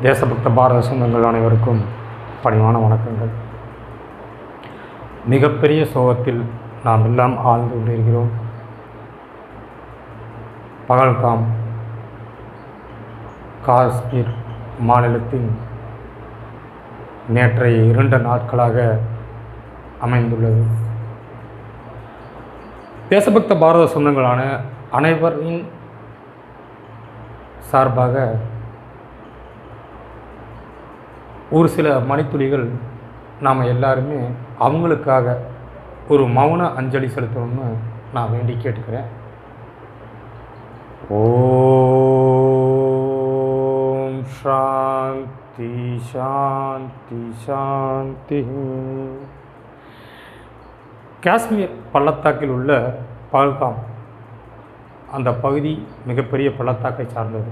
தேசபக்த பாரத சொந்தங்கள் அனைவருக்கும் பணிவான வணக்கங்கள். மிகப்பெரிய சோகத்தில் நாம் எல்லாம் ஆழ்ந்து கொண்டிருக்கிறோம். பகல்காம் காஷ்மீர் மாநிலத்தின் நேற்றைய 2 நாட்களாக அமைந்துள்ளது. தேசபக்த பாரத சொந்தங்களான அனைவரின் சார்பாக ஒரு சில மணித்துளிகள் நாம் எல்லாருமே அவங்களுக்காக ஒரு மௌன அஞ்சலி செலுத்தணும்னு நான் வேண்டி கேட்டுக்கிறேன். ஓம் சாந்தி சாந்தி சாந்தி. காஷ்மீர் பள்ளத்தாக்கில் உள்ள பகல்காம் அந்த பகுதி மிகப்பெரிய பள்ளத்தாக்கை சார்ந்தது.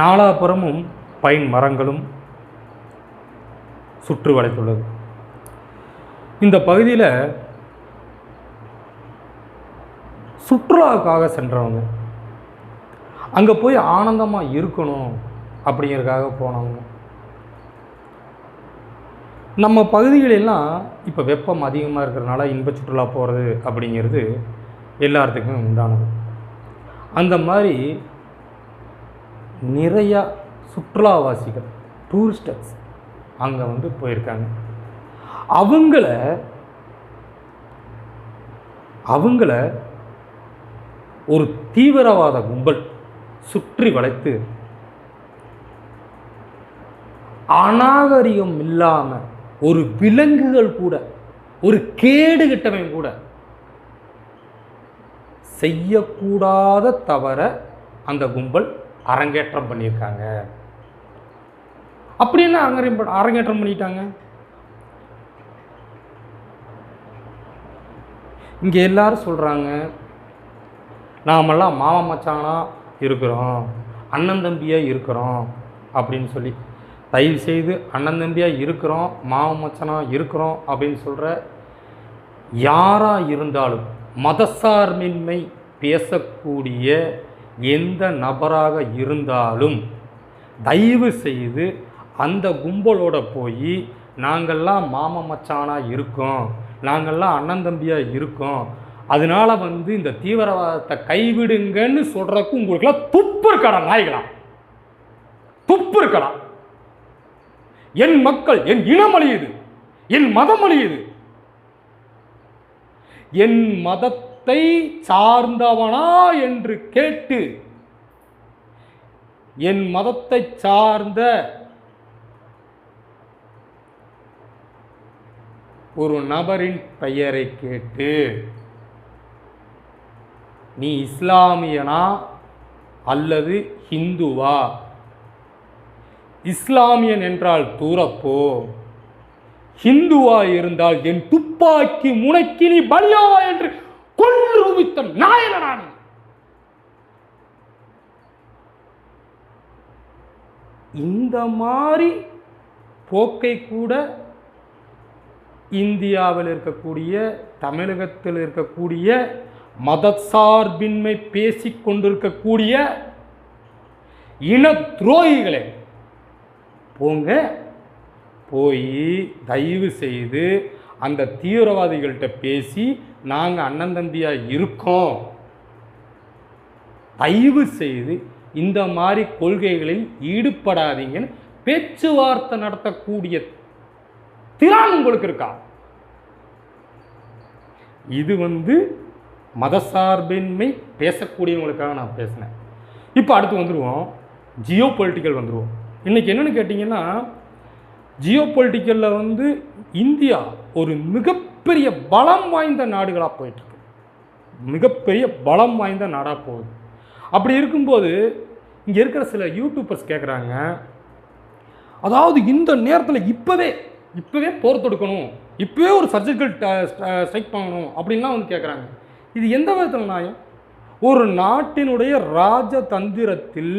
நாலாபுறமும் பைன் மரங்களும் சுற்று வளைத்துள்ளது. இந்த பகுதியில் சுற்றுலாவுக்காக சென்றவங்க, அங்கே போய் ஆனந்தமாக இருக்கணும் அப்படிங்கிறதுக்காக போனவங்க. நம்ம பகுதிகளெல்லாம் இப்போ வெப்பம் அதிகமாக இருக்கிறதுனால இன்ப சுற்றுலா போகிறது அப்படிங்கிறது எல்லாத்துக்குமே உண்டானது. அந்த மாதிரி நிறையா சுற்றுலாவாசிகள், டூரிஸ்டர்ஸ் அங்கே வந்து போயிருக்காங்க. அவங்கள ஒரு தீவிரவாத கும்பல் சுற்றி வளைத்து அநாகரிகம் இல்லாமல் ஒரு விலங்குகள் கூட, ஒரு கேடு கெட்டவன் கூட செய்யக்கூடாத தவற அந்த கும்பல் அரங்கேற்றம் பண்ணியிருக்காங்க. அப்படின்னு அரங்கேற்றம் பண்ணிட்டாங்க. இங்கே எல்லாரும் சொல்கிறாங்க, நாமெல்லாம் மாமா மச்சானா இருக்கிறோம், அண்ணன் தம்பியாக இருக்கிறோம் அப்படின்னு சொல்லி. தயவு செய்து அண்ணன் தம்பியாக இருக்கிறோம், மாமா மச்சானா இருக்கிறோம் அப்படின்னு சொல்கிற யாராக இருந்தாலும், மதசார்பின்மை பேசக்கூடிய எந்த நபராக இருந்தாலும் தயவு செய்து அந்த கும்பலோட போய் நாங்கள்லாம் மாமா மச்சானாக இருக்கோம், நாங்கள்லாம் அண்ணன் தம்பியாக இருக்கோம், அதனால் வந்து இந்த தீவிரவாதத்தை கைவிடுங்கன்னு சொல்கிறதுக்கு உங்களுக்குலாம் துப்பு இருக்கடா நாய்களா, துப்பு இருக்கடா. என் மக்கள், என் இனம் அழியுது, என் மதம் அழியுது, என் மதத்தை சார்ந்தவனா என்று கேட்டு என் மதத்தை சார்ந்த ஒரு நபரின் பெயரை கேட்டு நீ இஸ்லாமியனா அல்லது ஹிந்துவா, இஸ்லாமியன் என்றால் தூரப்போ, ஹிந்துவா இருந்தால் என் துப்பாக்கி முனைக்கு நீ பலியா என்று கொல்லுவித்த நாயனானி. இந்த மாதிரி போக்கை கூட இந்தியாவில் இருக்கக்கூடிய, தமிழகத்தில் இருக்கக்கூடிய மதசார்பின்மை பேசிக்கொண்டிருக்கக்கூடிய இன துரோகிகளே, போங்க போய் தயவு செய்து அந்த தீவிரவாதிகள்கிட்ட பேசி நாங்கள் அண்ணன் தம்பியாக இருக்கோம், தயவு செய்து இந்த மாதிரி கொள்கைகளில் ஈடுபடாதீங்கன்னு பேச்சுவார்த்தை நடத்தக்கூடிய திறன் உங்களுக்கு இருக்கா? இது வந்து மதசார்பின்மை பேசக்கூடியவங்களுக்காக நான் பேசினேன். இப்போ அடுத்து வந்துடுவோம், ஜியோ பொலிட்டிக்கல் வந்துடுவோம். இன்றைக்கி என்னென்னு கேட்டிங்கன்னா, ஜியோ பொலிட்டிக்கலில் வந்து இந்தியா ஒரு மிகப்பெரிய பலம் வாய்ந்த நாடுகளாக போயிட்டுருக்கு, மிகப்பெரிய பலம் வாய்ந்த நாடாக போகுது. அப்படி இருக்கும்போது இங்கே இருக்கிற சில யூடியூபர்ஸ் கேட்குறாங்க, அதாவது இந்த நேரத்தில் இப்போவே போர் தொடுக்கணும், இப்போவே ஒரு சர்ஜிக்கல் ஸ்ட்ரைக் பண்ணணும் அப்படின்லாம் வந்து கேட்குறாங்க. இது எந்த விதத்தில் நியாயம்? ஒரு நாட்டினுடைய ராஜதந்திரத்தில்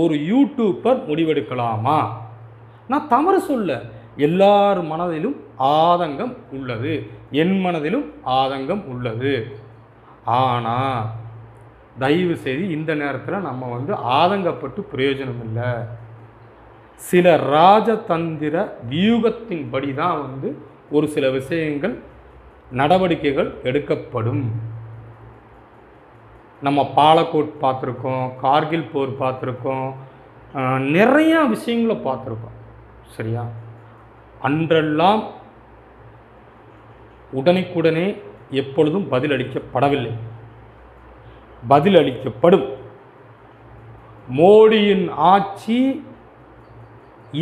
ஒரு யூடியூபர் முடிவெடுக்கலாமா? நான் தவறு சொல்ல, எல்லார் மனதிலும் ஆதங்கம் உள்ளது, என் மனதிலும் ஆதங்கம் உள்ளது. ஆனால் தயவு செய்து இந்த நேரத்தில் நம்ம வந்து ஆதங்கப்பட்டு பிரயோஜனம் இல்லை. சில ராஜதந்திர வியூகத்தின்படி தான் வந்து ஒரு சில விஷயங்கள் நடவடிக்கைகள் எடுக்கப்படும். நம்ம பாலக்கோட் பார்த்துருக்கோம், கார்கில் போர் பார்த்துருக்கோம், நிறையா விஷயங்களை பார்த்துருக்கோம். சரியா? அன்றெல்லாம் உடனுக்குடனே எப்பொழுதும் பதிலளிக்கப்படவில்லை, பதிலளிக்கப்படும். மோடியின் ஆட்சி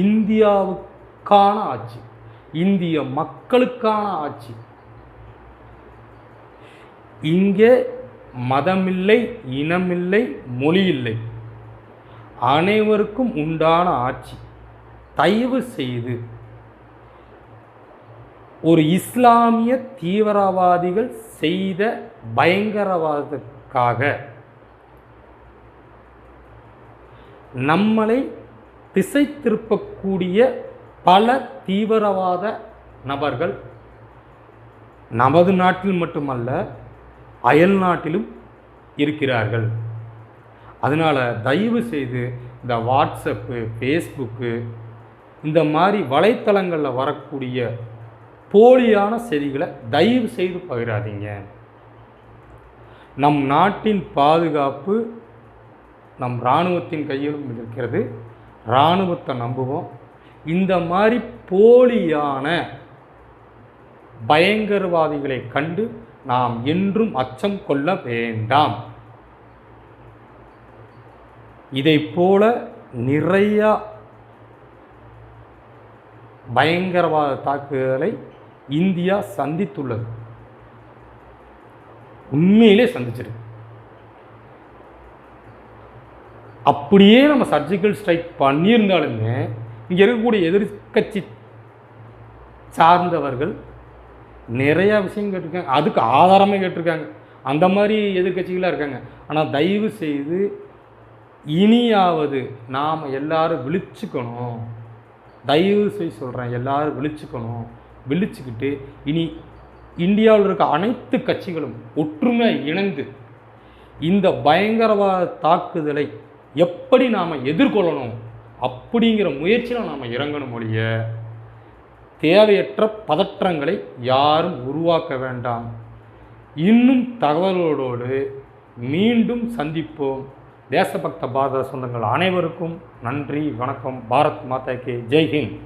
இந்தியாவுக்கான ஆட்சி, இந்திய மக்களுக்கான ஆட்சி. இங்கே மதமில்லை, இனமில்லை, மொழி இல்லை, அனைவருக்கும் உண்டான ஆட்சி. தயவு செய்து ஒரு இஸ்லாமிய தீவிரவாதிகள் செய்த பயங்கரவாதத்துக்காக நம்மளை திசை திருப்பக்கூடிய பல தீவிரவாத நபர்கள் நமது நாட்டில் மட்டுமல்ல அயல் நாட்டிலும் இருக்கிறார்கள். அதனால் தயவு செய்து இந்த வாட்ஸ்அப்பு, ஃபேஸ்புக்கு, இந்த மாதிரி வலைத்தளங்களில் வரக்கூடிய போலியான செய்திகளை தயவு செய்து பகிராதீங்க. நம் நாட்டின் பாதுகாப்பு நம் இராணுவத்தின் கையிலும் இருக்கிறது. இராணுவத்தை நம்புவோம். இந்த மாதிரி போலியான பயங்கரவாதிகளை கண்டு நாம் என்றும் அச்சம் கொள்ள வேண்டாம். இதைப் போல நிறையா பயங்கரவாத தாக்குதலை இந்தியா சந்தித்துள்ளது. உண்மையிலே சந்திச்சிருக்கு. அப்படியே நம்ம சர்ஜிக்கல் ஸ்ட்ரைக் பண்ணியிருந்தாலுமே இங்கே இருக்கக்கூடிய எதிர்கட்சி சார்ந்தவர்கள் நிறையா விஷயம் கேட்டிருக்காங்க, அதுக்கு ஆதாரமே கேட்டிருக்காங்க. அந்த மாதிரி எதிர்கட்சிகளாக இருக்காங்க. ஆனால் தயவு செய்து இனியாவது நாம் எல்லாரும் விழிச்சுக்கணும். தயவு செய்து சொல்கிறேன், எல்லாரும் விழிச்சுக்கணும். விழிச்சுக்கிட்டு இனி இந்தியாவில் இருக்க அனைத்து கட்சிகளும் ஒற்றுமை இணைந்து இந்த பயங்கரவாத தாக்குதலை எப்படி நாம் எதிர்கொள்ளணும் அப்படிங்கிற முயற்சியில் நாம் இறங்கணும். ஒழிய தேவையற்ற பதற்றங்களை யாரும் உருவாக்க வேண்டாம். இன்னும் தகவல்களோடு மீண்டும் சந்திப்போம். தேசபக்த பாரத சொந்தங்கள் அனைவருக்கும் நன்றி, வணக்கம். பாரத் மாதா கே ஜெய் ஹிந்த்.